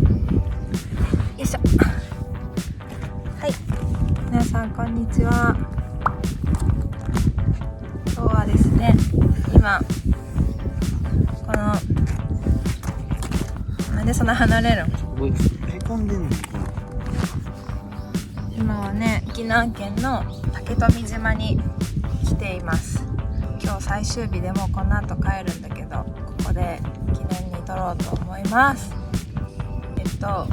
よいしょ。はい、皆さんこんにちは。今日はですね、今このなんでそんな離れるの？へこんでんの。今はね、沖縄県の竹富島に来ています。今日最終日でもうこの後帰るんだけど、ここで記念に撮ろうと思います。ちょ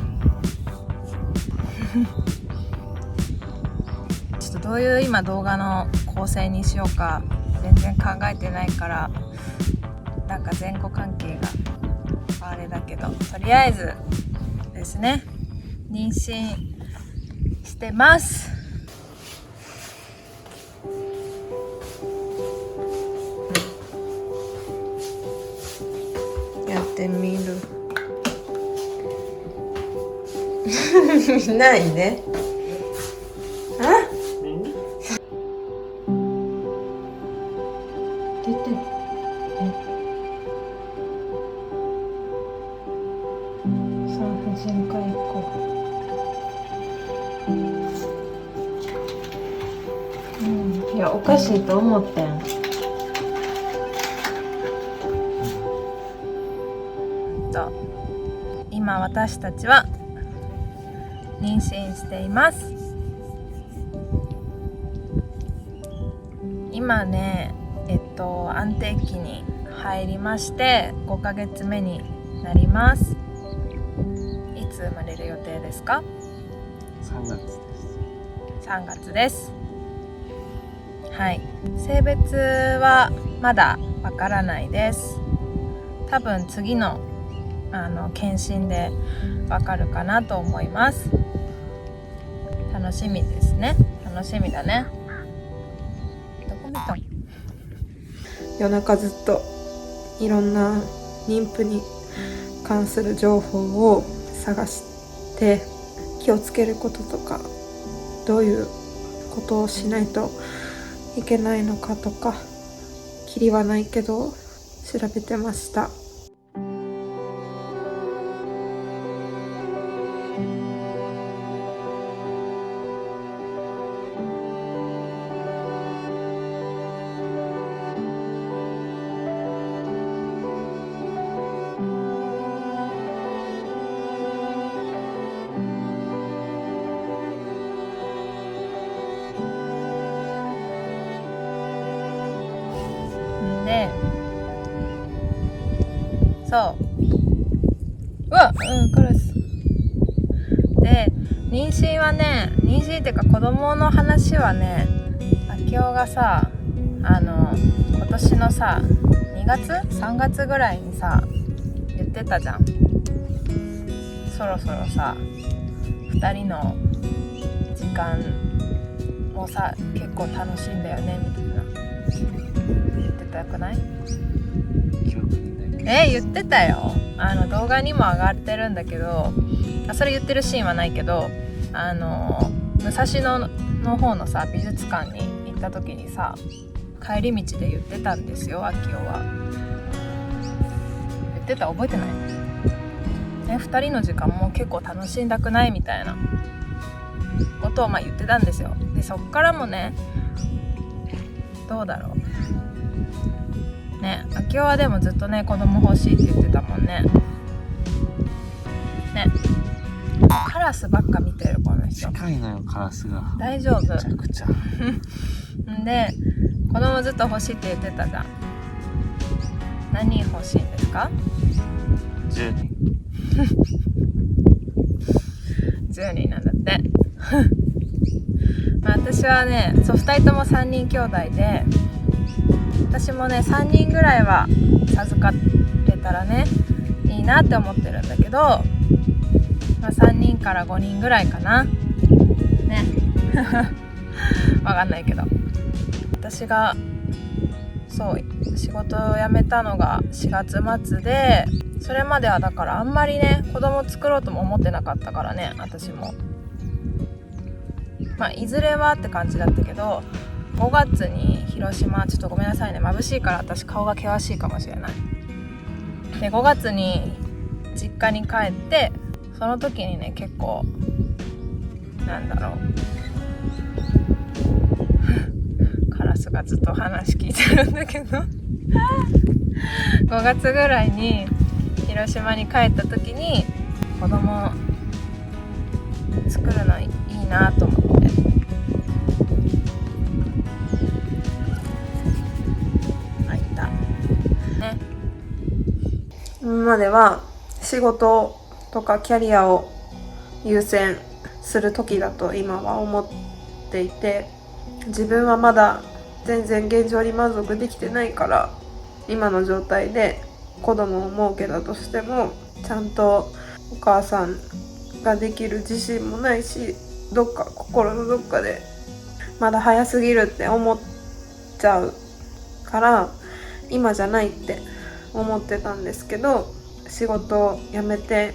っとどういう今動画の構成にしようか全然考えてないから、なんか前後関係があれだけど、とりあえずですね、妊娠してます。やってみる。ないね。あ？出て。産婦人科行こう。いや、おかしいと思ってん。今私たちは妊娠しています。今ね、安定期に入りまして5ヶ月目になります。いつ生まれる予定ですか3月です。3月です。はい、性別はまだわからないです。多分次の検診でわかるかなと思います。楽しみですね。楽しみだね。どこ見た？夜中ずっといろんな妊婦に関する情報を探して気をつけることとか、どういうことをしないといけないのかとか、きりはないけど調べてました。で、カラスで、妊娠はね、妊娠っていうか子供の話はね、明夫がさ、今年のさ2月3月ぐらいにさ言ってたじゃん。そろそろさ2人の時間もさ結構楽しいんだよねみたいな言ってたくない？記憶にない。言ってたよ。動画にも上がってるんだけど、それ言ってるシーンはないけど、武蔵野の方のさ美術館に行った時にさ、帰り道で言ってたんですよ、明夫は。言ってた、覚えてない？ね、2人の時間も結構楽しんだくないみたいなことを言ってたんですよ。で、そっからもね、どうだろうね。明夫はでもずっとね、子供欲しいって言ってたもんね。ね、カラスばっか見てるこの人。近いのよ、カラスが。大丈夫？めちゃくちゃ。で、子供ずっと欲しいって言ってたじゃん。何欲しいんですか10人。10人なんだって私はね、2人とも3人兄弟で、私もね3人ぐらいは授かれたらねいいなって思ってるんだけど、3人から5人ぐらいかなねわかんないけど、私が仕事を辞めたのが4月末で、それまではだからあんまりね子供作ろうとも思ってなかったからね、私もいずれはって感じだったけど、5月に広島、ちょっとごめんなさいね、眩しいから私顔が険しいかもしれない。で、5月に実家に帰って、その時にね結構なんだろうカラスがずっと話聞いてるんだけど5月ぐらいに広島に帰った時に子供作るのいいなと思って入ったね。今までは仕事とかキャリアを優先する時だと今は思っていて、自分はまだ全然現状に満足できてないから、今の状態で子供を設けたとしてもちゃんとお母さんができる自信もないし、どっか心のどっかでまだ早すぎるって思っちゃうから今じゃないって思ってたんですけど、仕事を辞めて、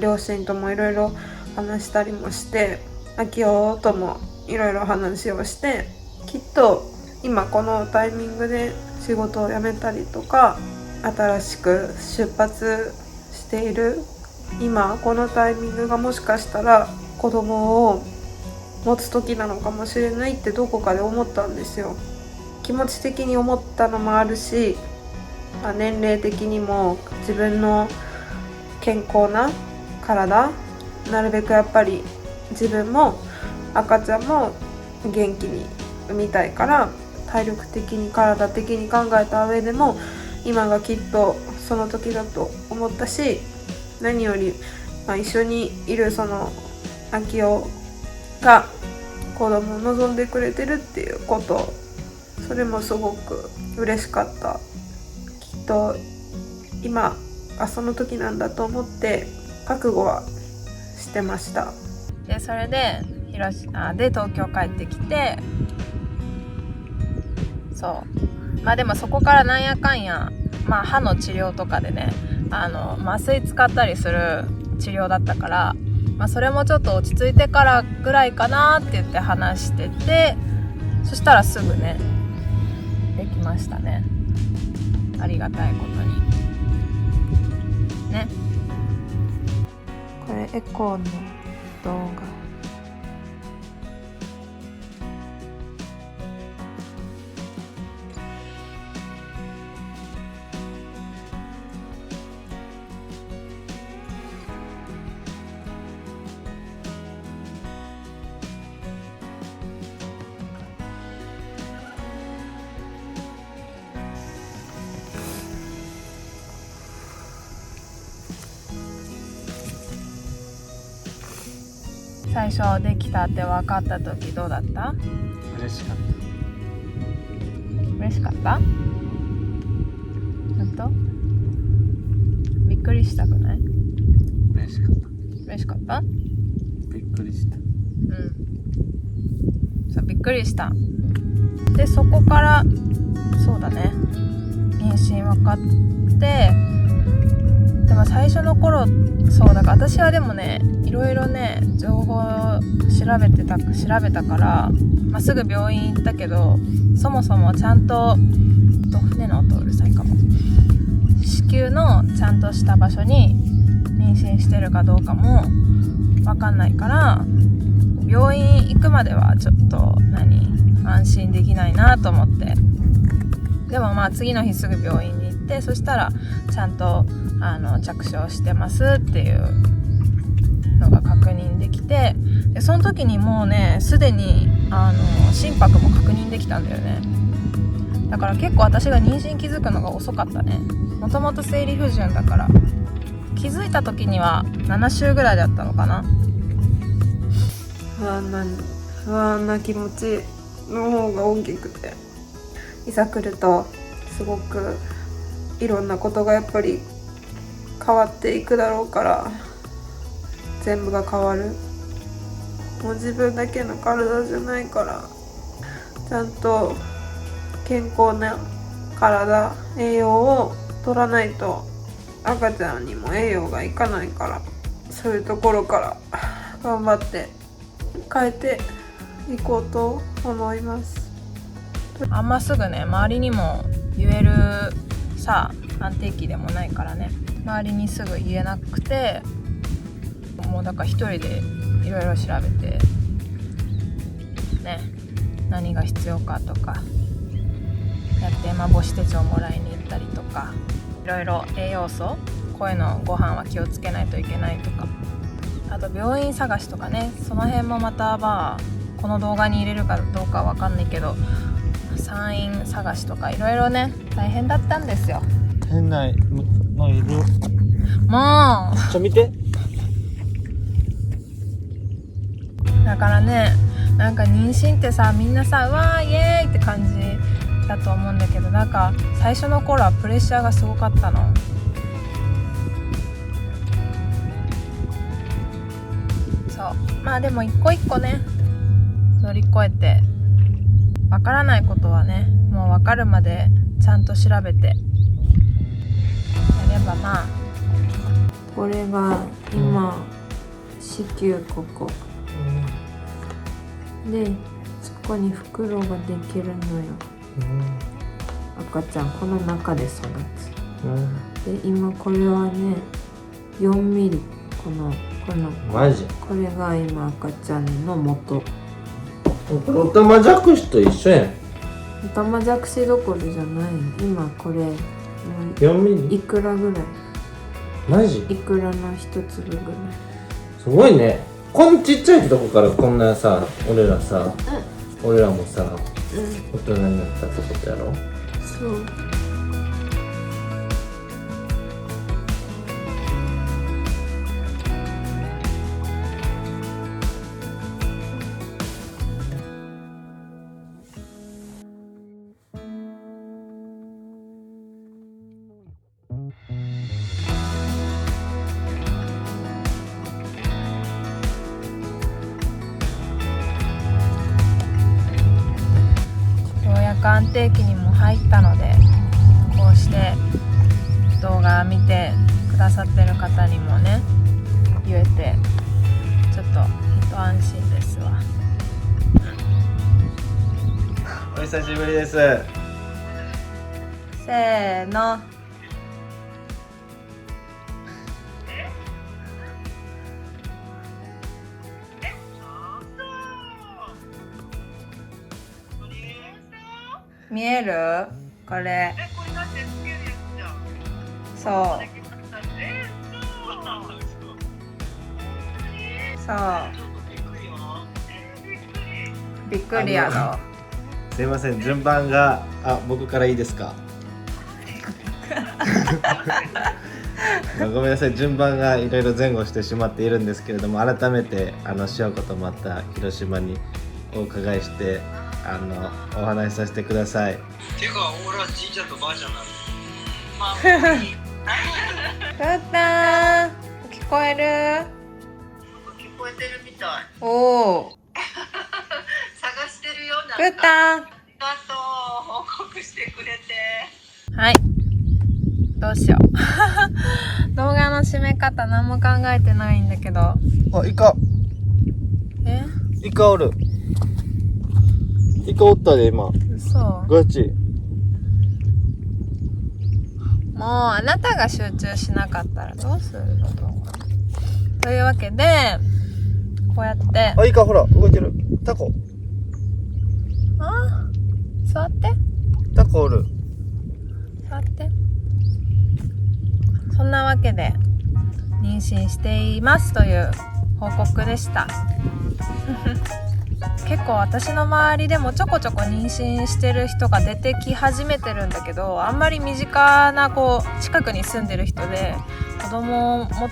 両親ともいろいろ話したりもして、秋代ともいろいろ話をして、きっと今このタイミングで仕事を辞めたりとか新しく出発している今このタイミングがもしかしたら子供を持つ時なのかもしれないってどこかで思ったんですよ。気持ち的に思ったのもあるし、年齢的にも自分の健康な体、なるべくやっぱり自分も赤ちゃんも元気に産みたいから、体力的に体的に考えた上でも今がきっとその時だと思ったし、何より、一緒にいるその秋代が子供を望んでくれてるっていうこと、それもすごく嬉しかった。きっと今がその時なんだと思って覚悟はしてました。でそれで広島で東京帰ってきて、そうでもそこからなんやかんや、歯の治療とかでね麻酔使ったりする治療だったから、それもちょっと落ち着いてからぐらいかなって言って話してて、そしたらすぐねできましたね。ありがたいことにね。これエコーの動画。最初できたって分かった時どうだった？嬉しかった。嬉しかった？本当？びっくりしたくない？嬉しかった。嬉しかった？びっくりした。そう、びっくりした。でそこからそうだね、妊娠分かって、でも最初の頃そうだから私はでもねいろいろね情報を調べたから、すぐ病院行ったけど、そもそもちゃんと船の音うるさいかも、子宮のちゃんとした場所に妊娠してるかどうかも分かんないから、病院行くまではちょっと安心できないなと思って、でも次の日すぐ病院に行って、そしたらちゃんと着床してますっていうのが確認できて、でその時にもうねすでに心拍も確認できたんだよね。だから結構私が妊娠気づくのが遅かったね。もともと生理不順だから気づいた時には7週ぐらいだったのかな。不安な気持ちの方が大きくて、いざ来るとすごくいろんなことがやっぱり変わっていくだろうから、全部が変わる。もう自分だけの体じゃないから、ちゃんと健康な体、栄養を取らないと赤ちゃんにも栄養がいかないから、そういうところから頑張って変えていこうと思います。あんますぐね周りにも言える安定期でもないからね、周りにすぐ言えなくて、もうだから一人でいろいろ調べてね、何が必要かとかやって、母子手帳もらいに行ったりとか、いろいろ栄養素、こういうのご飯は気をつけないといけないとか、あと病院探しとかね、その辺もまたこの動画に入れるかどうかわかんないけど、産院探しとかいろいろね大変だったんですよ。変なのいる。も見て。うだからね、なんか妊娠ってさ、みんなさ、わーイエーイって感じだと思うんだけど、なんか最初の頃はプレッシャーがすごかったの。そうでも一個一個ね乗り越えて、わからないことはねもうわかるまでちゃんと調べてやればこれが今、子宮ここ、でそこに袋ができるのよ、赤ちゃんこの中で育つ、で今これはね4ミリ、このマジ？これが今赤ちゃんの元。これオタマジャクシと一緒やん。オタマジャクシどころじゃない。今これ4ミリ？いくらぐらい？マジ？いくらの一粒ぐらい。すごいね。こんちっちゃいとこからこんなさ、俺らもさ、大人になったってことやろ？そう。安定期にも入ったので、こうして動画見てくださってる方にもね言えて、ちょっと一安心ですわ。お久しぶりです。せーの。見える？これ。そう。そう。びっくりやろ。すいません、順番が僕からいいですか？ごめんなさい、順番がいろいろ前後してしまっているんですけれども、改めて塩子とまた広島にお伺いしてお話しさせてください。ていうか、俺はじいちゃんとばあちゃんなの。ふーたん、聞こえる？聞こえてるみたい。おお。探してるよ。ふーたん。ありがとう、報告してくれて。はい。どうしよう。動画の締め方何も考えてないんだけど。あ、イカ。イカおる。イカおったで今。嘘。ガチ。もうあなたが集中しなかったらどうするのというわけで、こうやって。イカほら動いてる。タコ。座って。タコおる。座って。そんなわけで妊娠していますという報告でした。結構私の周りでもちょこちょこ妊娠してる人が出てき始めてるんだけど、あんまり身近な近くに住んでる人で子供も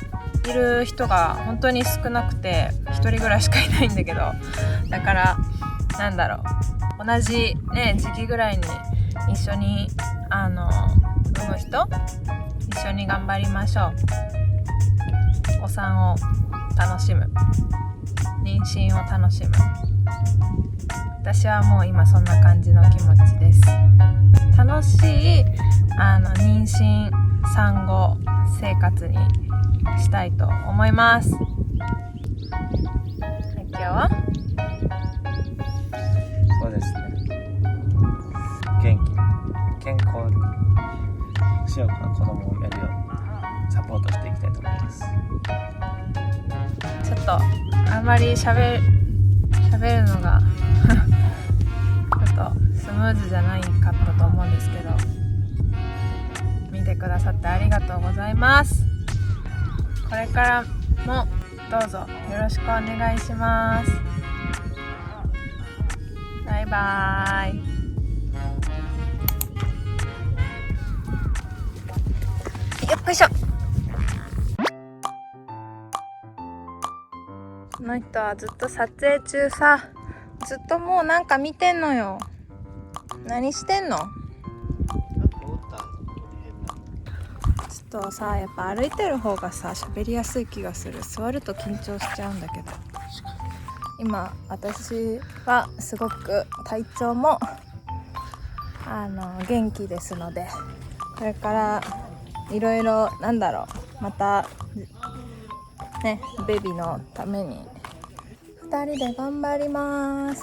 いる人が本当に少なくて、一人ぐらいしかいないんだけど、だから同じね時期ぐらいに一緒に産む人一緒に頑張りましょう。お産を楽しむ、妊娠を楽しむ。私はもう今そんな感じの気持ちです。楽しい妊娠産後生活にしたいと思います。今日はそうですね、元気健康に塩子の子供を産めるようにサポートしていきたいと思います。ちょっとあんまり喋るのがちょっとスムーズじゃないかったと思うんですけど、見てくださってありがとうございます。これからもどうぞよろしくお願いします。バイバーイ。よっこいしょ。この人はずっと撮影中さ、ずっともうなんか見てんのよ。何してんの？ちょっとさ、やっぱ歩いてる方がさ喋りやすい気がする。座ると緊張しちゃうんだけど、今私はすごく体調も元気ですので、これからいろいろまたね、ベビーのために2人で頑張ります。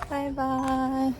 バイバーイ。